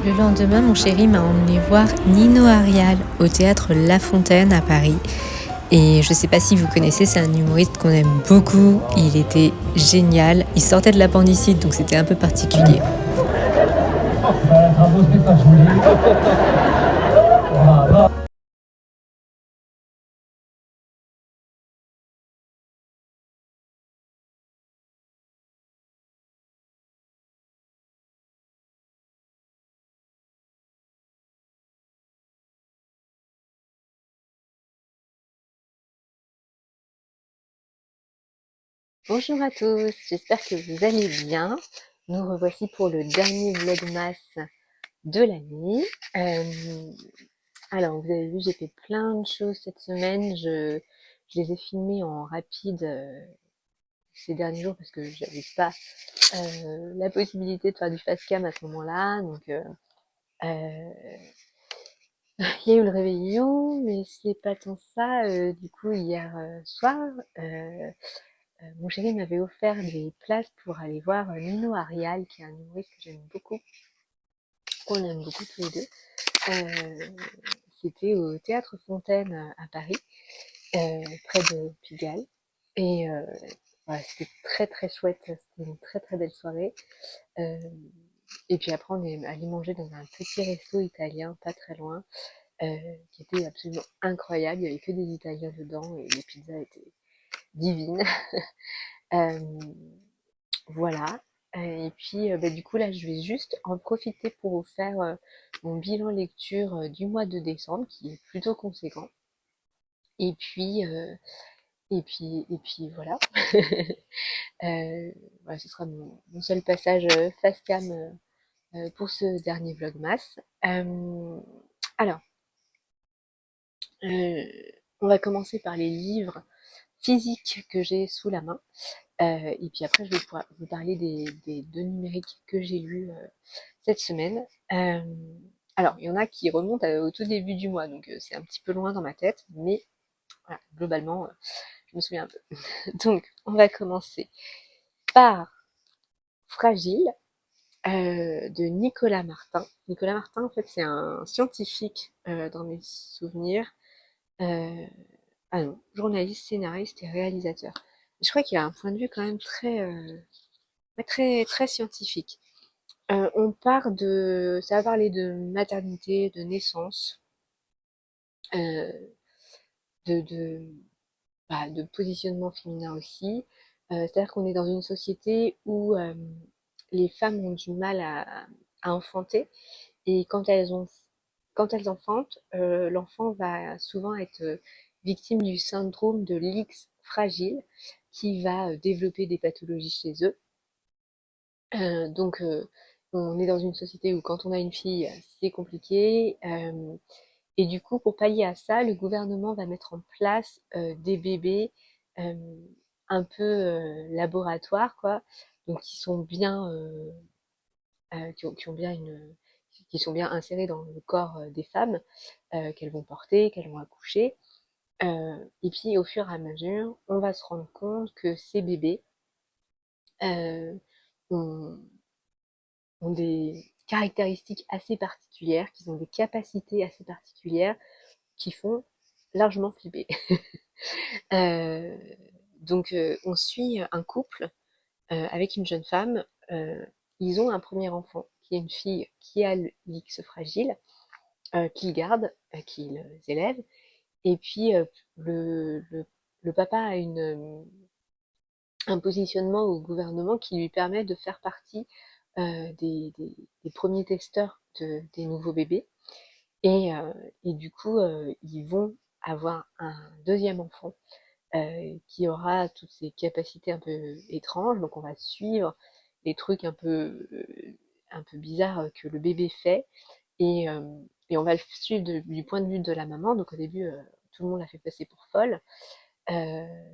Le lendemain, mon chéri m'a emmené voir Nino Arial au théâtre La Fontaine à Paris. Et je sais pas si vous connaissez, c'est un humoriste qu'on aime beaucoup. Il était génial. Il sortait de l'appendicite, donc c'était un peu particulier. Bonjour à tous, j'espère que vous allez bien. Nous revoici pour le dernier vlogmas de l'année. Alors, vous avez vu, j'ai fait plein de choses cette semaine. Je les ai filmées en rapide ces derniers jours parce que j'avais pas la possibilité de faire du fast cam à ce moment-là. Donc, il y a eu le réveillon, mais c'est pas tant ça. Du coup, hier soir, mon chéri m'avait offert des places pour aller voir Nino Arial, qui est un humoriste que j'aime beaucoup, qu'on aime beaucoup tous les deux. C'était au Théâtre Fontaine à Paris, près de Pigalle. Et voilà, c'était très très chouette, c'était une très très belle soirée. Et puis après, on est allé manger dans un petit resto italien, pas très loin, qui était absolument incroyable. Il n'y avait que des Italiens dedans et les pizzas étaient divines. Voilà. Et puis, du coup, là, je vais juste en profiter pour vous faire mon bilan lecture du mois de décembre, qui est plutôt conséquent. Et puis, voilà. Voilà, ce sera mon seul passage face cam pour ce dernier vlogmas. Alors, on va commencer par les livres physiques que j'ai sous la main. Et puis après, je vais pouvoir vous parler des deux numériques que j'ai lus cette semaine. Alors, il y en a qui remontent au tout début du mois, donc c'est un petit peu loin dans ma tête, mais voilà, globalement, je me souviens un peu. Donc, on va commencer par Fragile de Nicolas Martin. Nicolas Martin, en fait, c'est un scientifique dans mes souvenirs. Euh, ah non, journaliste, scénariste et réalisateur. Je crois qu'il a un point de vue quand même très, très scientifique. Ça va parler de maternité, de naissance, euh, de, de, de positionnement féminin aussi. C'est-à-dire qu'on est dans une société où les femmes ont du mal à enfanter et quand elles enfantent, l'enfant va souvent être victime du syndrome de l'X fragile qui va développer des pathologies chez eux. Donc, on est dans une société où quand on a une fille, c'est compliqué. Et du coup, pour pallier à ça, le gouvernement va mettre en place des bébés euh, un peu laboratoires, quoi. Donc, qui sont bien, qui ont bien qui sont bien insérés dans le corps des femmes qu'elles vont porter, qu'elles vont accoucher. Et puis, au fur et à mesure, on va se rendre compte que ces bébés euh, ont, ont des caractéristiques assez particulières, qu'ils ont des capacités assez particulières qui font largement flipper. Euh, donc, on suit un couple avec une jeune femme. Ils ont un premier enfant qui est une fille qui a l'X fragile, qu'ils gardent, qu'ils élèvent. Et puis, le, le, le papa a un positionnement au gouvernement qui lui permet de faire partie des premiers testeurs des nouveaux bébés. Et, euh, et du coup, ils vont avoir un deuxième enfant qui aura toutes ces capacités un peu étranges. Donc on va suivre les trucs un peu bizarres que le bébé fait. Et, euh, et on va le suivre du point de vue de la maman. Donc au début, tout le monde l'a fait passer pour folle.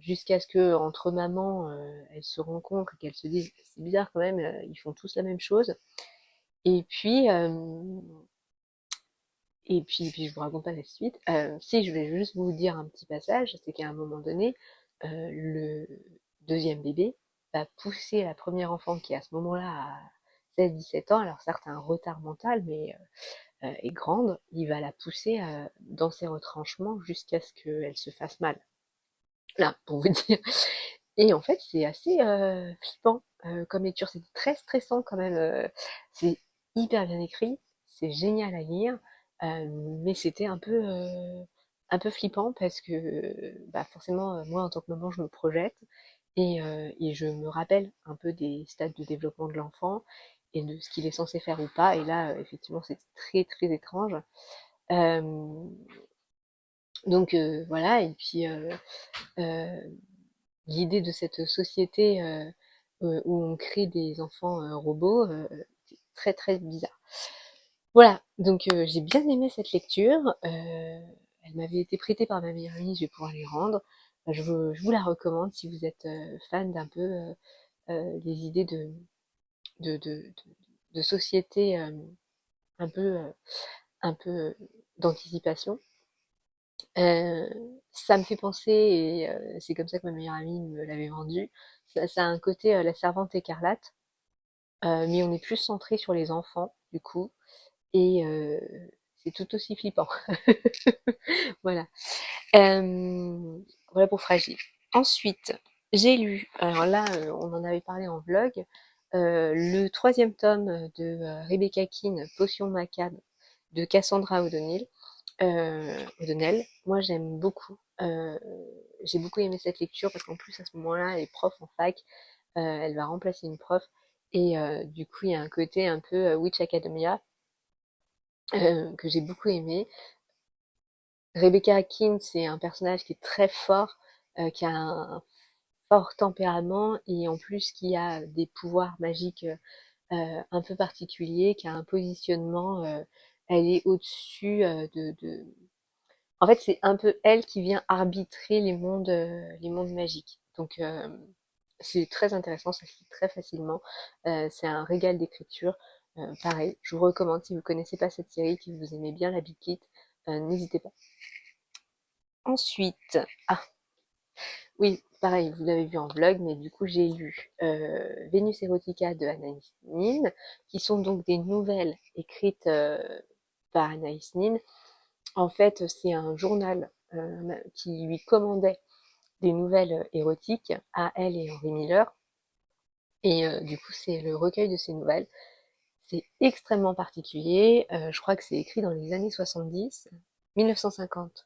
Jusqu'à ce que entre mamans, elles se rencontrent et qu'elles se disent c'est bizarre quand même, ils font tous la même chose. Et puis, puis je vous raconte pas la suite. Si je vais juste vous dire un petit passage, c'est qu'à un moment donné, le deuxième bébé va pousser la première enfant qui à ce moment-là a 16-17 ans, alors certes a un retard mental, mais est grande, il va la pousser dans ses retranchements jusqu'à ce qu'elle se fasse mal. Là, pour vous dire. Et en fait, c'est assez flippant comme lecture. C'est très stressant quand même. C'est hyper bien écrit, c'est génial à lire, mais c'était un peu flippant parce que bah, forcément, moi en tant que maman, je me projette et je me rappelle un peu des stades de développement de l'enfant et de ce qu'il est censé faire ou pas. Et là, effectivement, c'est très très étrange. Euh, donc voilà, et puis euh, l'idée de cette société où on crée des enfants robots, c'est très très bizarre. Voilà, donc j'ai bien aimé cette lecture. Elle m'avait été prêtée par ma meilleure amie, je vais pouvoir lui rendre. Je vous la recommande si vous êtes fan d'un peu des idées de, de, de, de société un peu, euh, un peu d'anticipation. Ça me fait penser, et c'est comme ça que ma meilleure amie me l'avait vendu, ça a un côté La Servante écarlate, mais on est plus centré sur les enfants, du coup, et c'est tout aussi flippant. Voilà. Voilà pour Fragile. Ensuite, j'ai lu, alors là, on en avait parlé en vlog, le troisième tome de Rebecca Keane, Potion macabre, de Cassandra O'Donnell. Moi, j'aime beaucoup. J'ai beaucoup aimé cette lecture parce qu'en plus, à ce moment-là, elle est prof en fac. Elle va remplacer une prof. Et du coup, il y a un côté un peu Witch Academia que j'ai beaucoup aimé. Rebecca Hawkins, c'est un personnage qui est très fort, qui a un fort tempérament et en plus qui a des pouvoirs magiques un peu particuliers, qui a un positionnement, elle est au-dessus En fait, c'est un peu elle qui vient arbitrer les mondes magiques. Donc, c'est très intéressant, ça se lit très facilement. C'est un régal d'écriture. Pareil, je vous recommande si vous connaissez pas cette série, que vous aimez bien la Big Hit, n'hésitez pas. Ensuite, ah oui, pareil, vous l'avez vu en vlog, mais du coup j'ai lu Vénus Erotica de Anaïs Nin, qui sont donc des nouvelles écrites par Anaïs Nin. En fait, c'est un journal qui lui commandait des nouvelles érotiques à elle et Henry Miller. Et du coup, c'est le recueil de ces nouvelles. C'est extrêmement particulier. Je crois que c'est écrit dans les années 70, 1950.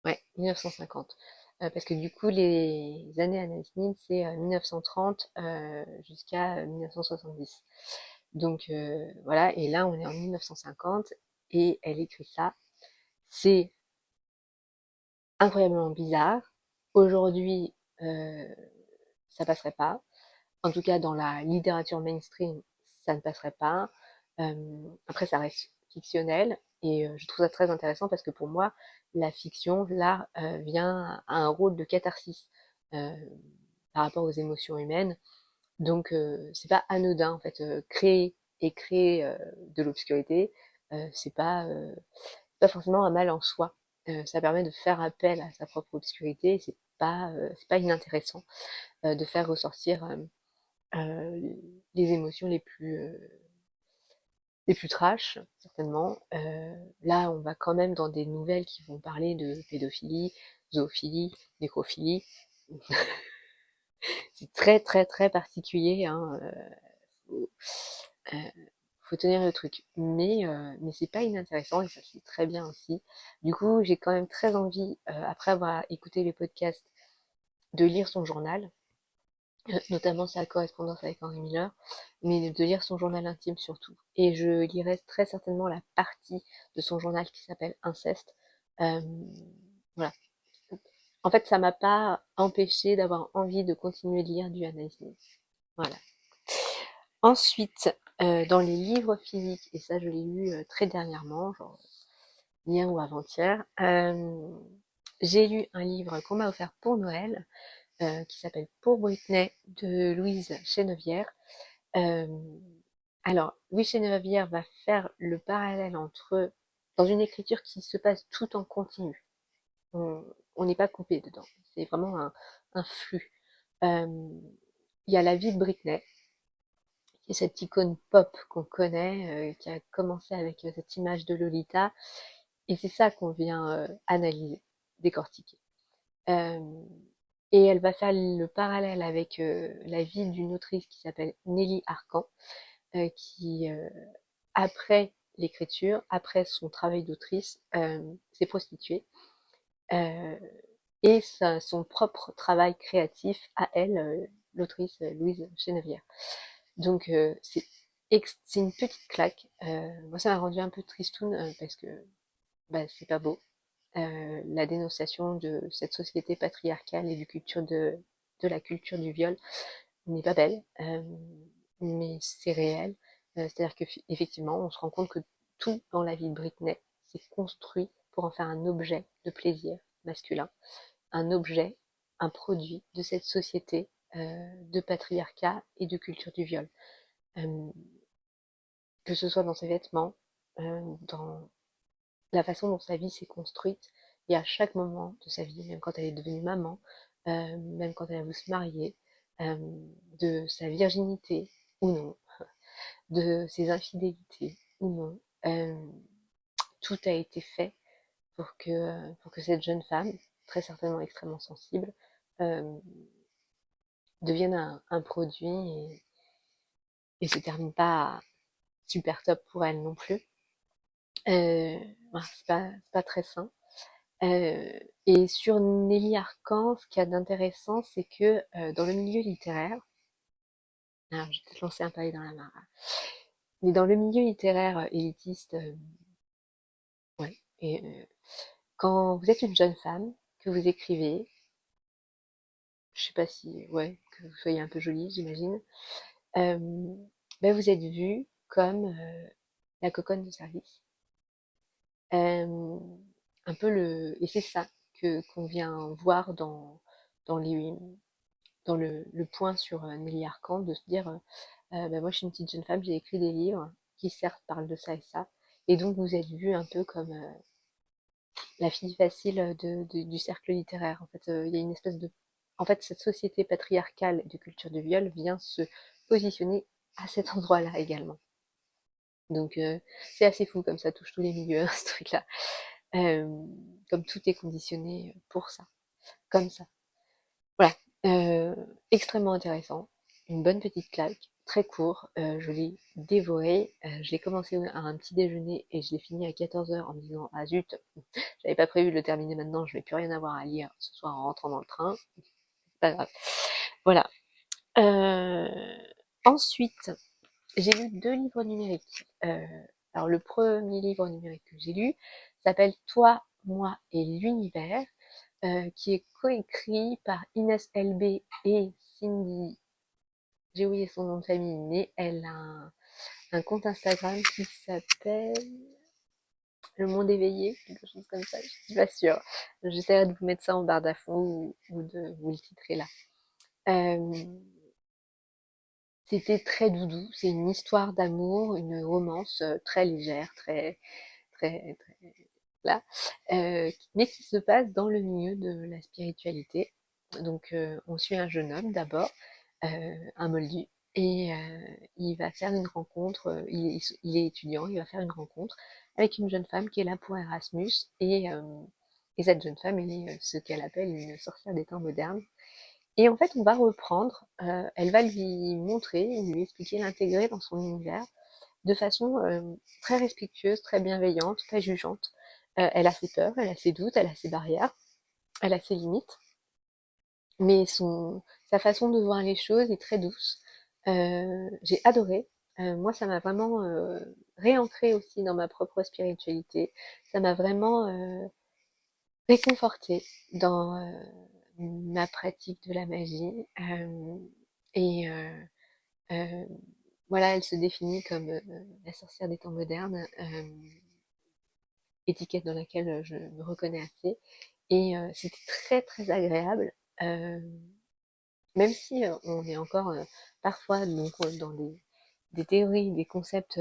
Ouais, 1950. Parce que du coup, les années Anaïs Nin, c'est 1930 jusqu'à 1970. Donc voilà, et là, on est en 1950 et elle écrit ça. C'est incroyablement bizarre. Aujourd'hui, ça passerait pas. En tout cas, dans la littérature mainstream, ça ne passerait pas. Après, ça reste fictionnel. Et je trouve ça très intéressant parce que pour moi, la fiction, l'art, vient à un rôle de catharsis par rapport aux émotions humaines. Donc c'est pas anodin en fait, créer de l'obscurité, c'est pas forcément un mal en soi. Ça permet de faire appel à sa propre obscurité et c'est pas inintéressant, de faire ressortir, les émotions les plus trash, certainement. Là, on va quand même dans des nouvelles qui vont parler de pédophilie, zoophilie, nécrophilie. C'est très, très, très particulier, hein, faut, euh, faut tenir le truc. Mais c'est pas inintéressant et ça c'est très bien aussi. Du coup, j'ai quand même très envie, après avoir écouté les podcasts, de lire son journal, notamment sa correspondance avec Henry Miller, mais de lire son journal intime surtout. Et je lirai très certainement la partie de son journal qui s'appelle Inceste. Euh, voilà. En fait, ça m'a pas empêché d'avoir envie de continuer de lire du Anaïs Nin. Voilà. Ensuite, dans les livres physiques, et ça je l'ai lu très dernièrement, genre hier ou avant-hier, j'ai lu un livre qu'on m'a offert pour Noël, qui s'appelle Pour Britney de Louise Chenevière. Euh, alors, Louise Chenevière va faire le parallèle entre, dans une écriture qui se passe tout en continu. On n'est pas coupé dedans, c'est vraiment un flux. Euh, Il y a la vie de Britney, qui est cette icône pop qu'on connaît, qui a commencé avec cette image de Lolita, et c'est ça qu'on vient analyser, décortiquer. Euh, et elle va faire le parallèle avec la vie d'une autrice qui s'appelle Nelly Arcan, qui, après l'écriture, après son travail d'autrice, s'est prostituée, euh, et son propre travail créatif à elle, l'autrice Louise Chenevière. Donc c'est une petite claque. Moi ça m'a rendu un peu tristoun parce que bah, c'est pas beau. La dénonciation de cette société patriarcale et de la culture du viol n'est pas belle, mais c'est réel. C'est-à-dire qu'effectivement, on se rend compte que tout dans la vie de Britney s'est construit pour en faire un objet de plaisir masculin, un objet, un produit de cette société de patriarcat et de culture du viol. Euh, que ce soit dans ses vêtements, dans la façon dont sa vie s'est construite, et à chaque moment de sa vie, même quand elle est devenue maman, même quand elle a voulu se marier, euh, de sa virginité ou non, de ses infidélités ou non, tout a été fait pour que cette jeune femme, très certainement extrêmement sensible, euh, devienne un produit et se termine pas super top pour elle non plus. Voilà, c'est pas très sain. Et sur Nelly Arcan, ce qu'il y a d'intéressant, c'est que dans le milieu littéraire, alors je vais peut-être lancer un pavé dans la mare, hein, mais dans le milieu littéraire élitiste, ouais, et quand vous êtes une jeune femme, que vous écrivez, je sais pas si, ouais, que vous soyez un peu jolie, j'imagine, euh, ben vous êtes vue comme la coconne de service. Euh, un peu et c'est ça que qu'on vient voir dans les le point sur Nelly Arcan, de se dire bah, moi je suis une petite jeune femme, j'ai écrit des livres qui certes parlent de ça et ça, et donc vous êtes vue un peu comme la fille facile du cercle littéraire. En fait, il y a une espèce de... En fait, cette société patriarcale de culture du viol vient se positionner à cet endroit-là également. Donc c'est assez fou comme ça touche tous les milieux, ce truc-là. Euh, Comme tout est conditionné pour ça, comme ça. Voilà, extrêmement intéressant, une bonne petite claque, très court, je l'ai dévoré, je l'ai commencé à un petit déjeuner et je l'ai fini à 14h en me disant: «Ah zut, j'avais pas prévu de le terminer maintenant, je vais plus rien avoir à lire ce soir en rentrant dans le train, c'est pas grave». Voilà. Heu, Ensuite, j'ai lu 2 livres numériques. Alors le premier livre numérique que j'ai lu s'appelle Toi, moi et l'univers, qui est coécrit par Inès LB et Cindy, j'ai oublié son nom de famille, mais elle a un compte Instagram qui s'appelle Le monde éveillé, quelque chose comme ça, je suis pas sûre. J'essaierai de vous mettre ça en barre d'afon ou de vous le titrer là. Euh, C'était très doudou, c'est une histoire d'amour, une romance très légère, très là, mais qui se passe dans le milieu de la spiritualité. Donc on suit un jeune homme d'abord, un moldu, et il va faire une rencontre, il est étudiant, il va faire une rencontre avec une jeune femme qui est là pour Erasmus, et cette jeune femme, elle est ce qu'elle appelle une sorcière des temps modernes. Et en fait, on va reprendre, elle va lui montrer, lui expliquer, l'intégrer dans son univers de façon très respectueuse, très bienveillante, pas jugeante. Elle a ses peurs, elle a ses doutes, elle a ses barrières, elle a ses limites, mais sa façon de voir les choses est très douce. J'ai adoré. Moi, ça m'a vraiment réancré aussi dans ma propre spiritualité. Ça m'a vraiment réconfortée dans ma pratique de la magie. Et voilà, elle se définit comme la sorcière des temps modernes, étiquette dans laquelle je me reconnais assez. Et c'était très très agréable, euh, même si on est encore parfois donc, dans des théories, des concepts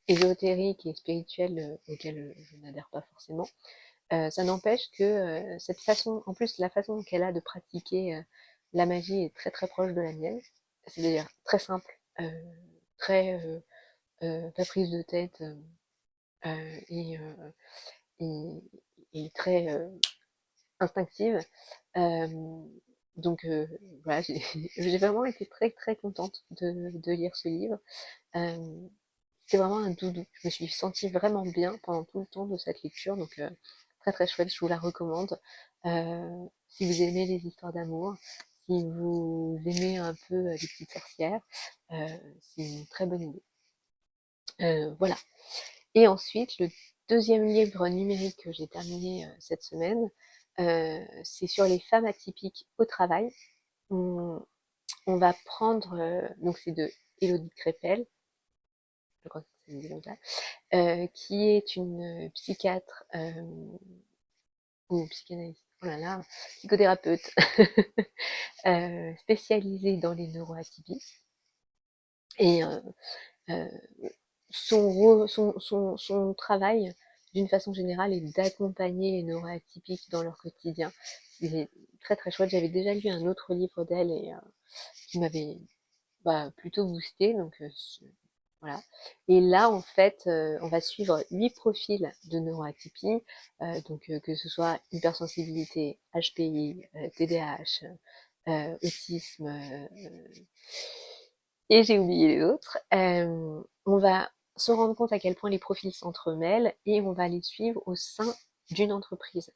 ésotériques et spirituels auxquels je n'adhère pas forcément. Ça n'empêche que cette façon, en plus la façon qu'elle a de pratiquer la magie est très très proche de la mienne. C'est d'ailleurs très simple, très pas prise de tête, euh, et, euh, et, et très instinctive. Euh, donc voilà, j'ai vraiment été très très contente de lire ce livre. Euh, C'était vraiment un doudou. Je me suis sentie vraiment bien pendant tout le temps de cette lecture, donc très très chouette, je vous la recommande. Si vous aimez les histoires d'amour, si vous aimez un peu les petites sorcières, c'est une très bonne idée. Voilà. Et ensuite, le deuxième livre numérique que j'ai terminé cette semaine, c'est sur les femmes atypiques au travail. On, on va prendre, donc c'est de Élodie Crépel, je crois que c'est une dit comme ça, qui est une psychiatre ou psychanalyste, oh là là, psychothérapeute spécialisée dans les neuroatypies. Et euh, son travail, d'une façon générale, est d'accompagner les neuroatypiques dans leur quotidien. C'est très très chouette. J'avais déjà lu un autre livre d'elle et qui m'avait plutôt boosté, donc voilà. Et là, en fait, on va suivre 8 profils de neuroatypie, donc que ce soit hypersensibilité, HPI, TDAH, autisme, et j'ai oublié les autres. On va se rendre compte à quel point les profils s'entremêlent et on va les suivre au sein d'une entreprise.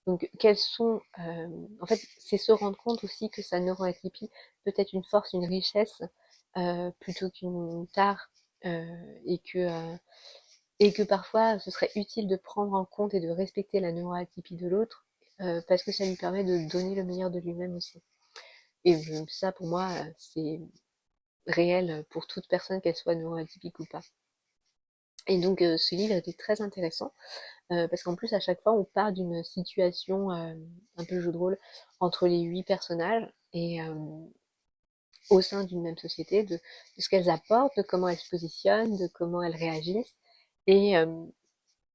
Donc, quels sont, en fait, c'est se rendre compte aussi que sa neuroatypie peut être une force, une richesse, plutôt qu'une tare, et que parfois ce serait utile de prendre en compte et de respecter la neuroatypie de l'autre, parce que ça lui permet de donner le meilleur de lui-même aussi. Et ça, pour moi, c'est réel pour toute personne, qu'elle soit neuroatypique ou pas. Et donc, ce livre était très intéressant, parce qu'en plus, à chaque fois, on part d'une situation un peu jeu de rôle entre les 8 personnages et au sein d'une même société, de ce qu'elles apportent, de comment elles se positionnent, de comment elles réagissent. Et,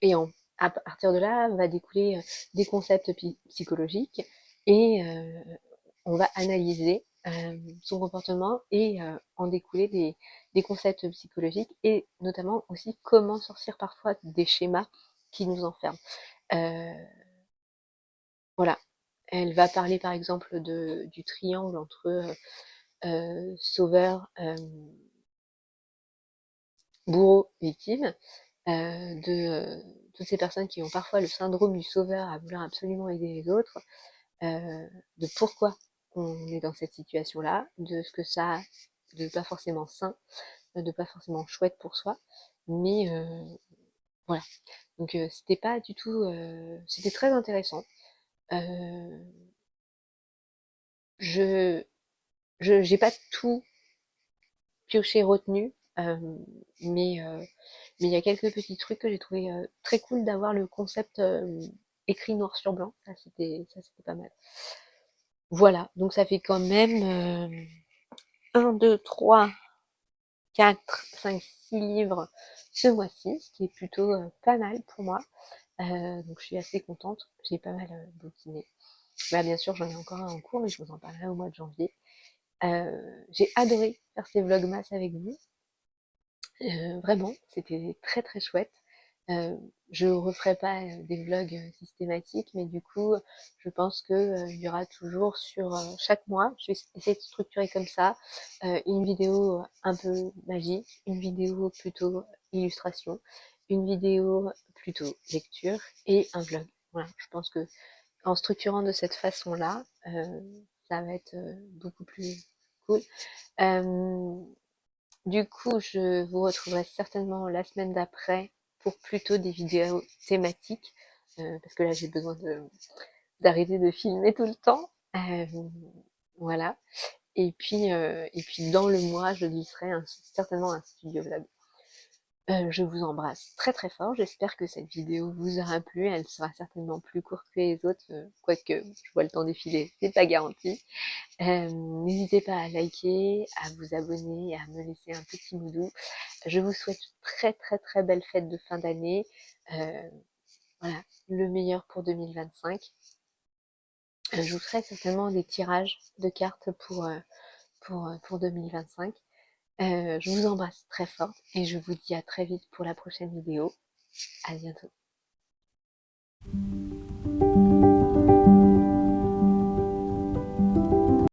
et à partir de là, va découler des concepts psychologiques et on va analyser son comportement et en découler des concepts psychologiques et notamment aussi comment sortir parfois des schémas qui nous enferment. Euh, voilà. Elle va parler par exemple du triangle entre sauveur, bourreau, victime, de toutes ces personnes qui ont parfois le syndrome du sauveur à vouloir absolument aider les autres, de pourquoi on est dans cette situation-là, de ce que ça a de pas forcément sain, de pas forcément chouette pour soi, mais voilà. Donc c'était pas du tout, c'était très intéressant. Euh, je j'ai pas tout pioché retenu, mais Mais il y a quelques petits trucs que j'ai trouvé très cool d'avoir le concept écrit noir sur blanc. Ça c'était pas mal. Voilà, donc ça fait quand même 1, 2, 3, 4, 5, 6 livres ce mois-ci, ce qui est plutôt pas mal pour moi. Donc je suis assez contente, j'ai pas mal bouquiné. Bah, bien sûr, j'en ai encore un en cours, mais je vous en parlerai au mois de janvier. J'ai adoré faire ces vlogmas avec vous. Vraiment, c'était très très chouette. Je referai pas des vlogs systématiques, mais du coup, je pense que il y aura toujours sur chaque mois, je vais essayer de structurer comme ça, une vidéo un peu magique, une vidéo plutôt illustration, une vidéo plutôt lecture et un vlog. Voilà, je pense que en structurant de cette façon-là, ça va être beaucoup plus cool. Euh, du coup, je vous retrouverai certainement la semaine d'après pour plutôt des vidéos thématiques, parce que là j'ai besoin d'arrêter de filmer tout le temps. Voilà. Et puis dans le mois, je glisserai certainement un studio vlog. Je vous embrasse très très fort. J'espère que cette vidéo vous aura plu. Elle sera certainement plus courte que les autres, quoique je vois le temps défiler, c'est pas garanti. N'hésitez pas à liker, à vous abonner, à me laisser un petit mot doux. Je vous souhaite très très très belle fête de fin d'année. Euh, voilà, le meilleur pour 2025. Je vous ferai certainement des tirages de cartes pour 2025. Je vous embrasse très fort et je vous dis à très vite pour la prochaine vidéo. À bientôt.